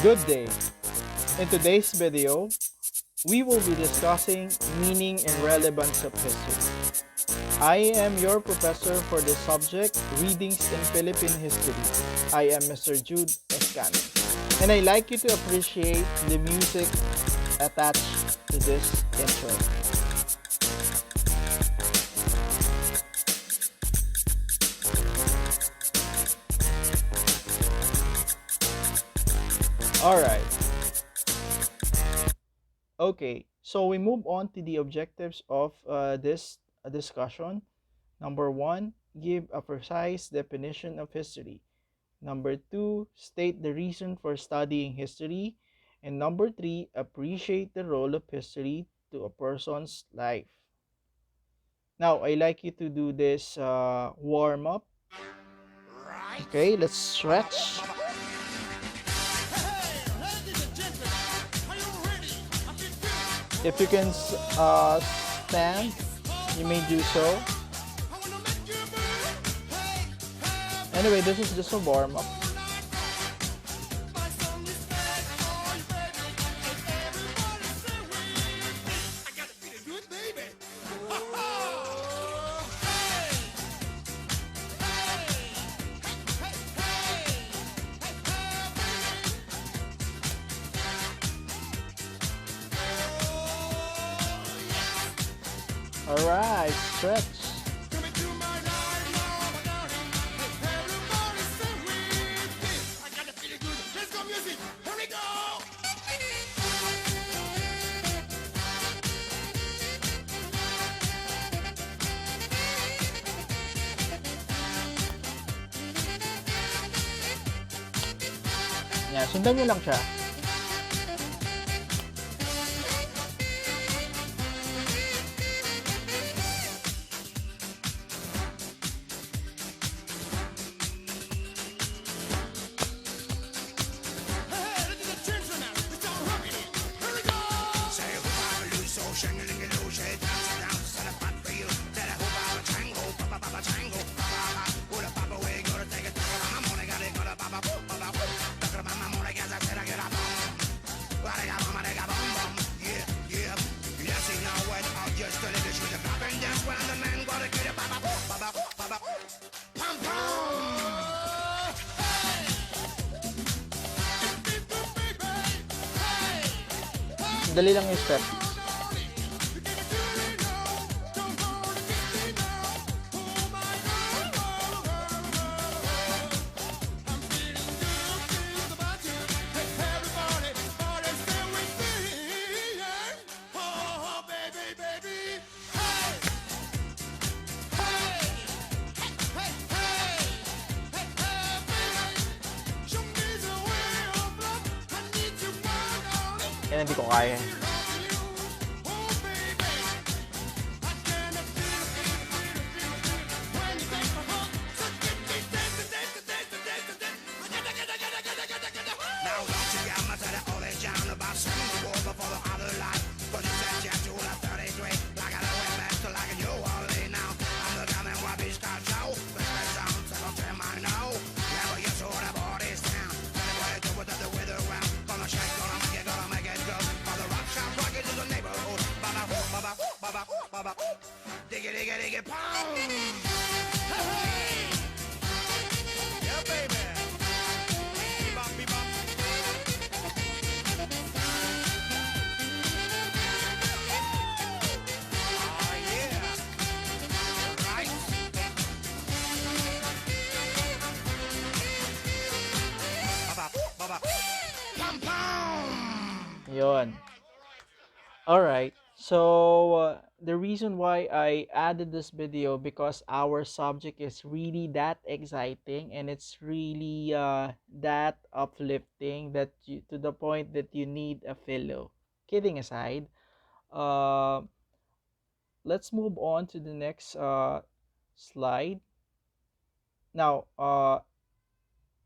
Good day. In today's video, we will be discussing meaning and relevance of history. I am your professor for the subject Readings in Philippine History. I am Mr. Jude Escano. And I like you to appreciate the music attached to this intro. Alright, okay, so we move on to the objectives of this discussion. Number one, give a precise definition of history. Number two, state the reason for studying history. And number three, appreciate the role of history to a person's life. Now, I like you to do this warm up. Okay, let's stretch. If you can stand, you may do so. Anyway, this is just a warm up. Alright, stretch. Yan, sundan nyo lang siya. Dali lang yung step. Yan, hindi ko kaya. Yun. Alright, so the reason why I added this video because our subject is really that exciting and it's really that uplifting that to the point that you need a pillow. Kidding aside, uh, let's move on to the next slide. Now,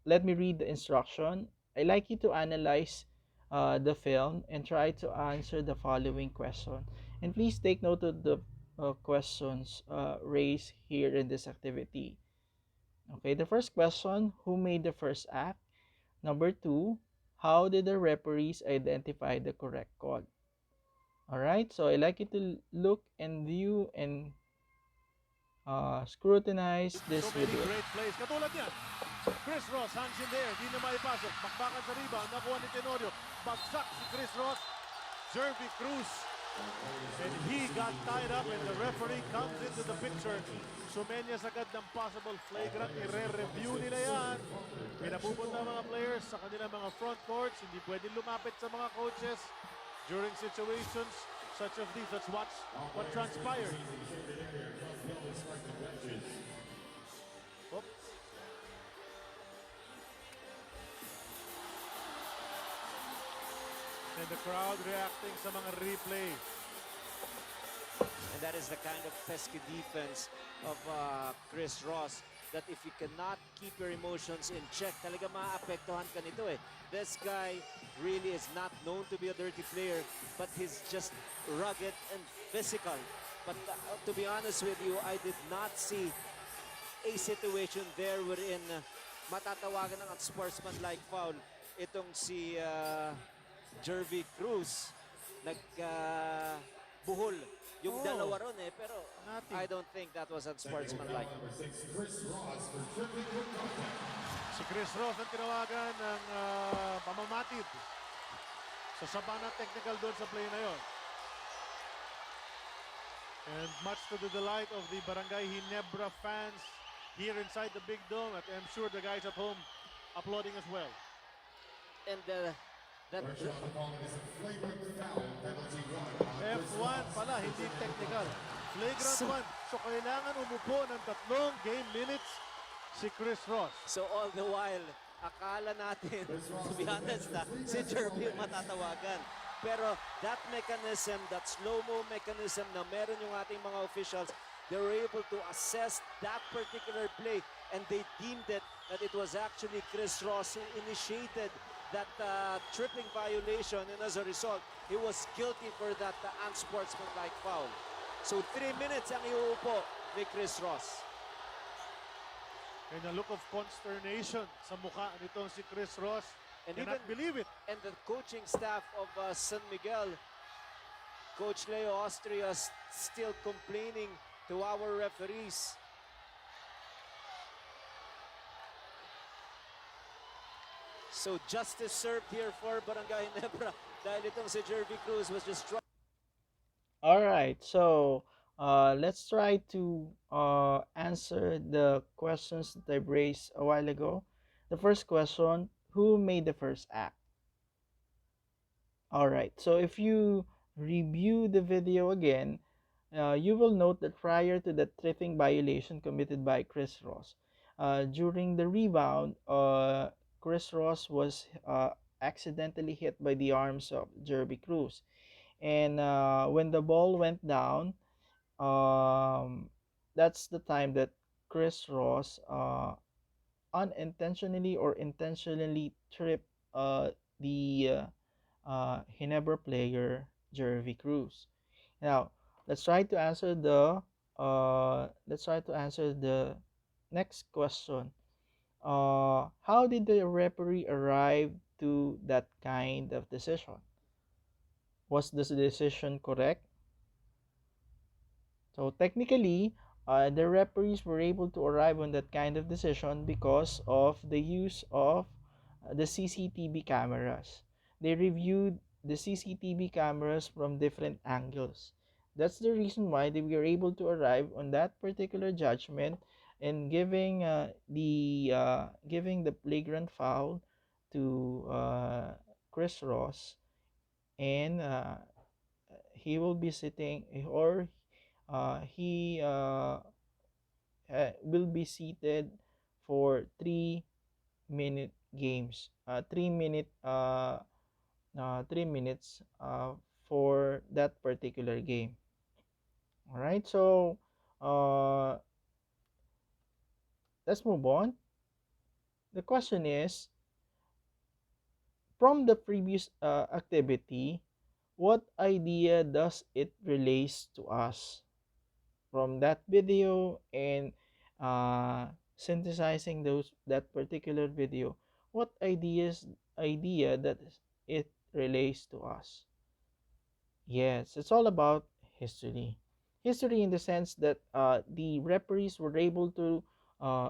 let me read the instruction. I like you to analyze the film and try to answer the following question. And please take note of questions raised here in this activity. Okay, the first question, who made the first act? Number two, how did the referees identify the correct call? Alright, so I'd like you to look and view and scrutinize this So many video. great plays. Katulad niyan, Chris Ross hangs in there, di na maipasok. Bakbakan sa rebound, nakuha ni Tenorio. Bagsak si Chris Ross. Jervy Cruz. And he got tied up and the referee comes into the picture. Sumenyas agad ng possible flagrant. I-review nila yan. Pinapupunta ang mga players sa kanilang mga front courts. Hindi pwedeng lumapit sa mga coaches during situations such as these. Let's watch what transpired. Oh, and the crowd reacting sa mga replay. And that is the kind of pesky defense of Chris Ross, that if you cannot keep your emotions in check, talaga maapektuhan ka nito eh. This guy really is not known to be a dirty player, but he's just rugged and physical. But to be honest with you, I did not see a situation there wherein matatawagan ng unsportsmanlike foul itong si Jervy Cruz. Buhol yung dalawa ron eh, pero Nothing. I don't think that was unsportsmanlike. Si Chris Ross ang tinawagan ng pamamatid sa Sabana Technical doon sa play na yon. And much to the delight of the Barangay Ginebra fans here inside the Big Dome, at I'm sure the guys at home applauding as well. And that F1 pala, hindi technical. Flagrant one. So kailangan umupo ng 3 game minutes si Chris Ross. so all the while, akala natin, to be honest na, si Jervy yung matatawagan. Pero that mechanism, that slow-mo mechanism na meron yung ating mga officials, they were able to assess that particular play and they deemed it that it was actually Chris Ross who initiated that tripping violation, and as a result, he was guilty for that unsportsmanlike foul. So 3 minutes ang iuupo ni Chris Ross. And a look of consternation sa mukha nitong si Chris Ross. And Cannot even believe it. and the coaching staff of San Miguel, Coach Leo Austria, still complaining to our referees. So justice served here for Barangay Ginebra dahil itong si Jervy Cruz was just Alright, so let's try to answer the questions that I raised a while ago. The first question, who made the first act? Alright, so if you review the video again, you will note that prior to the tripping violation committed by Chris Ross, during the rebound, Chris Ross was accidentally hit by the arms of Jerby Cruz. And when the ball went down, that's the time that Chris Ross unintentionally or intentionally tripped the Ginebra player Jervy Cruz. Now, let's try to answer the next question. How did the referee arrive to that kind of decision? Was this decision correct? So technically, the referees were able to arrive on that kind of decision because of the use of the CCTV cameras. They reviewed the CCTV cameras from different angles. That's the reason why they were able to arrive on that particular judgment and giving the flagrant foul to Chris Ross, and he will be sitting, or he will be seated for 3 minute games 3 minutes for that particular game. All right, so uh, let's move on. The question is, from the previous activity, what idea does it relates to us? from that video and uh, synthesizing that particular video, what idea that it relates to us. Yes, it's all about history. History in the sense that the referees were able to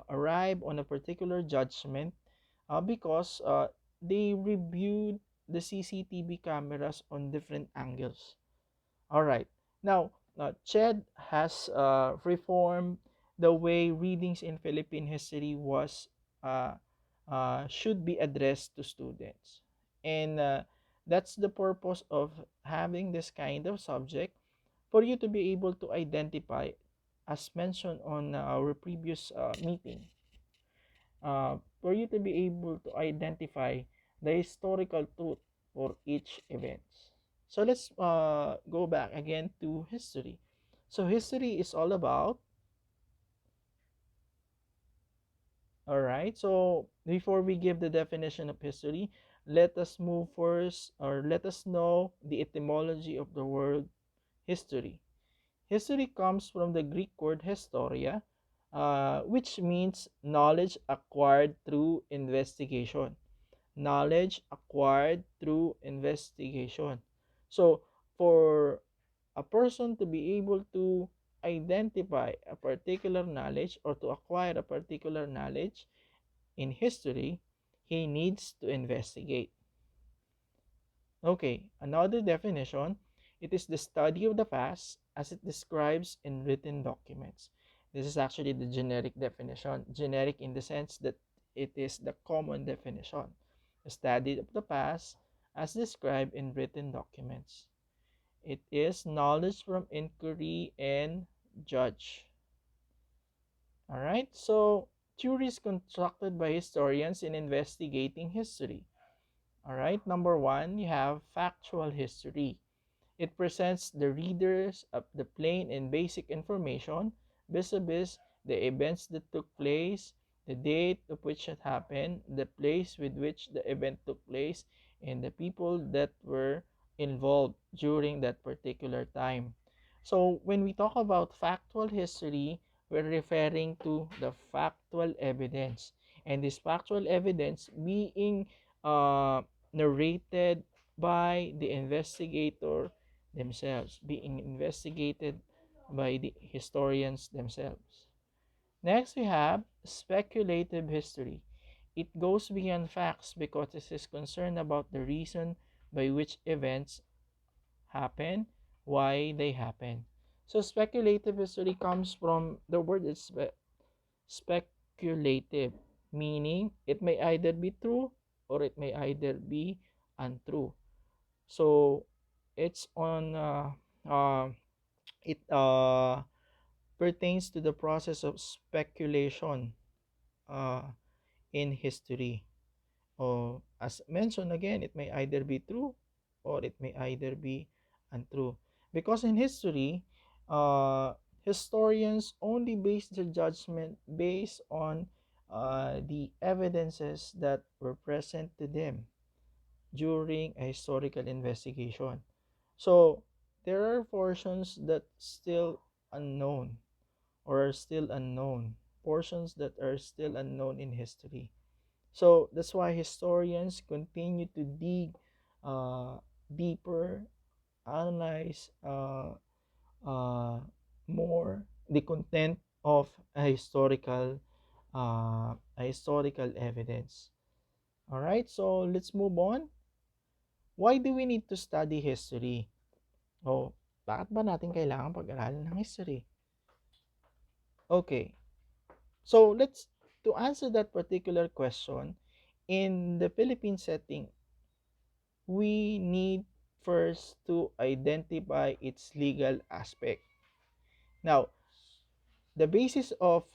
arrive on a particular judgment because they reviewed the CCTV cameras on different angles. All right. Now, Ched has reformed the way readings in Philippine history was uh, should be addressed to students, and that's the purpose of having this kind of subject for you to be able to identify, as mentioned on our previous meeting, for you to be able to identify the historical truth for each event. So let's go back again to history. So history is all about, all right. So before we give the definition of history, let us move first, or let us know the etymology of the word history. History comes from the Greek word historia, which means knowledge acquired through investigation. Knowledge acquired through investigation. So, for a person to be able to identify a particular knowledge or to acquire a particular knowledge in history, he needs to investigate. Okay, another definition, it is the study of the past as it describes in written documents. This is actually the generic definition. Generic in the sense that it is the common definition. The study of the past as described in written documents. It is knowledge from inquiry and judge. All right, so theories constructed by historians in investigating history. All right, number one, you have factual history. It presents the readers of the plain and basic information vis-a-vis the events that took place, the date of which it happened, the place with which the event took place, and the people that were involved during that particular time. So when we talk about factual history, we're referring to the factual evidence. And this factual evidence being narrated by the investigator themselves, being investigated by the historians themselves. Next, we have speculative history. It goes beyond facts because it is concerned about the reason by which events happen, why they happen. So, speculative history comes from the word speculative, meaning it may either be true or it may either be untrue. So, it's on uh, it pertains to the process of speculation uh, in history. Or as mentioned again, it may either be true or it may either be untrue. Because in history, historians only base their judgment based on the evidences that were present to them during a historical investigation. So there are portions that still unknown or are still unknown, portions that are still unknown in history. So that's why historians continue to dig uh, deeper, analyze uh, more the content of a historical evidence. All right, so let's move on. Why do we need to study history? Oh, bakit ba natin kailangan pag-aralan ng history? Okay, so let's to answer that particular question, in the Philippine setting, we need first to identify its legal aspect. Now, the basis of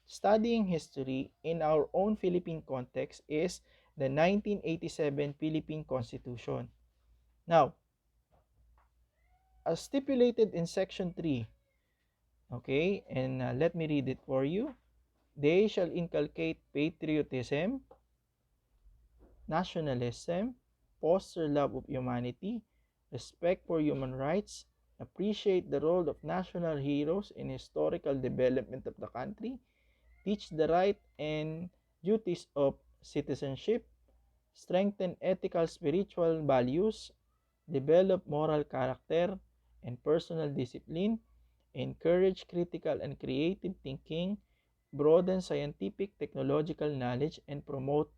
studying history in our own Philippine context is the 1987 Philippine Constitution. Now, as stipulated in Section 3, okay, and let me read it for you. They shall inculcate patriotism, nationalism, foster love of humanity, respect for human rights, appreciate the role of national heroes in historical development of the country, teach the right and duties of citizenship, strengthen ethical spiritual values, develop moral character and personal discipline, encourage critical and creative thinking, broaden scientific technological knowledge, and promote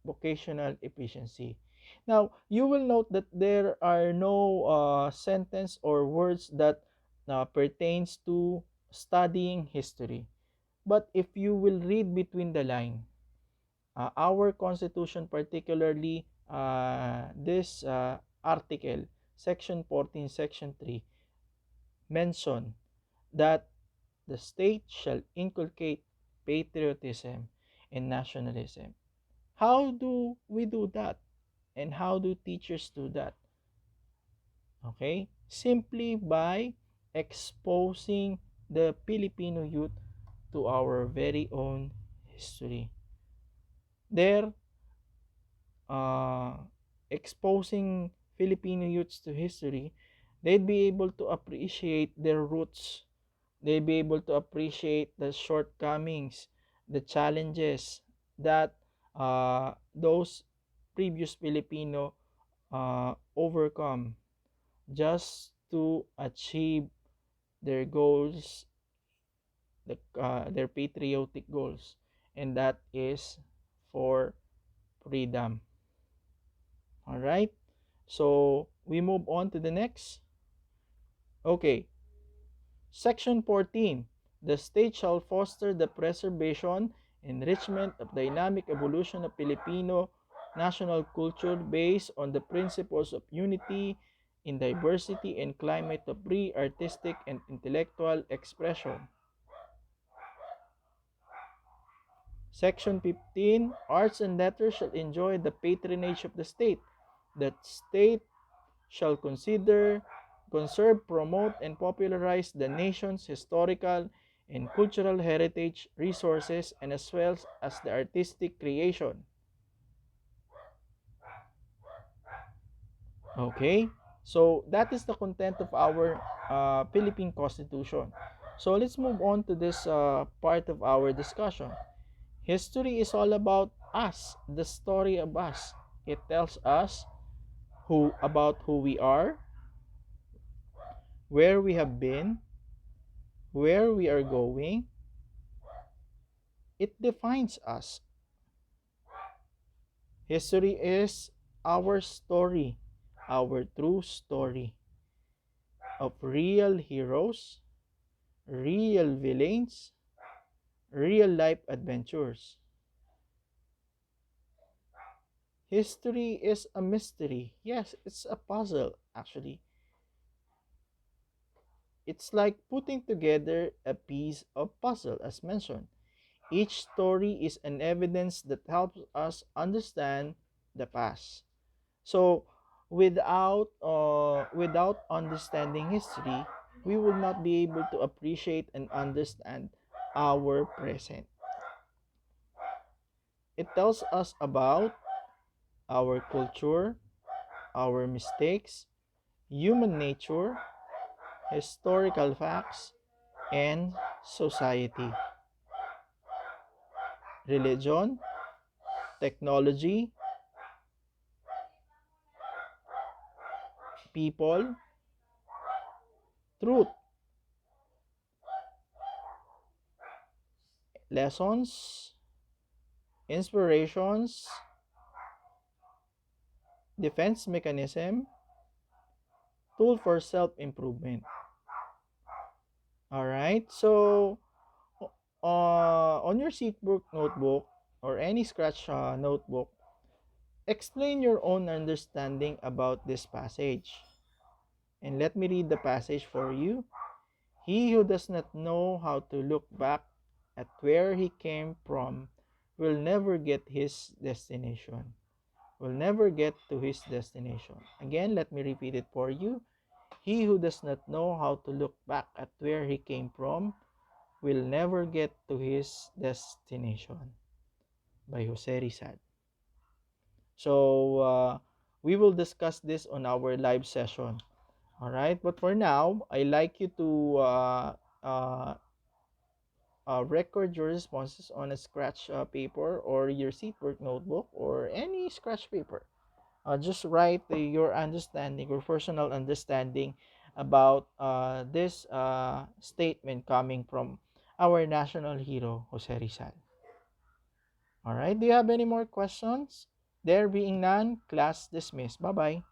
vocational efficiency. Now, you will note that there are no sentence or words that pertains to studying history. But if you will read between the line, our constitution, particularly this article, section 14, section 3, mention that the state shall inculcate patriotism and nationalism. How do we do that? And how do teachers do that? Okay? Simply by exposing the Filipino youth to our very own history. There, uh, exposing Filipino youths to history, they'd be able to appreciate their roots. They'd be able to appreciate the shortcomings, the challenges that those previous Filipino overcome just to achieve their goals, their patriotic goals, and that is for freedom. All right. So we move on to the next. Okay. Section 14. The state shall foster the preservation, enrichment of dynamic evolution of Filipino national culture based on the principles of unity in diversity and climate of free artistic and intellectual expression. Section 15. Arts and letters shall enjoy the patronage of the state. The state shall conserve, promote, and popularize the nation's historical and cultural heritage resources and as well as the artistic creation. Okay? So that is the content of our Philippine Constitution. So let's move on to this part of our discussion. History is all about us, the story of us. It tells us who we are, where we have been, where we are going. It defines us. History is our story, our true story of real heroes, real villains, real life adventures. History is a mystery. Yes, it's a puzzle actually. It's like putting together a piece of puzzle as mentioned. Each story is an evidence that helps us understand the past. So, without understanding history, we will not be able to appreciate and understand our present. It tells us about our culture, our mistakes, human nature, historical facts, and society, religion, technology, people, truth, lessons, inspirations, defense mechanism, tool for self-improvement. All right. So, on your seatbook notebook or any scratch notebook, explain your own understanding about this passage. And let me read the passage for you. He who does not know how to look back at where he came from will never get his destination. Will never get to his destination. Again, let me repeat it for you. He who does not know how to look back at where he came from will never get to his destination. By Jose Rizal. So, we will discuss this on our live session. All right, but for now, I like you to uh, record your responses on a scratch paper or your seatwork notebook or any scratch paper. Just write your understanding or personal understanding about this statement coming from our national hero, Jose Rizal. All right, do you have any more questions? There being none, class dismissed. Bye bye.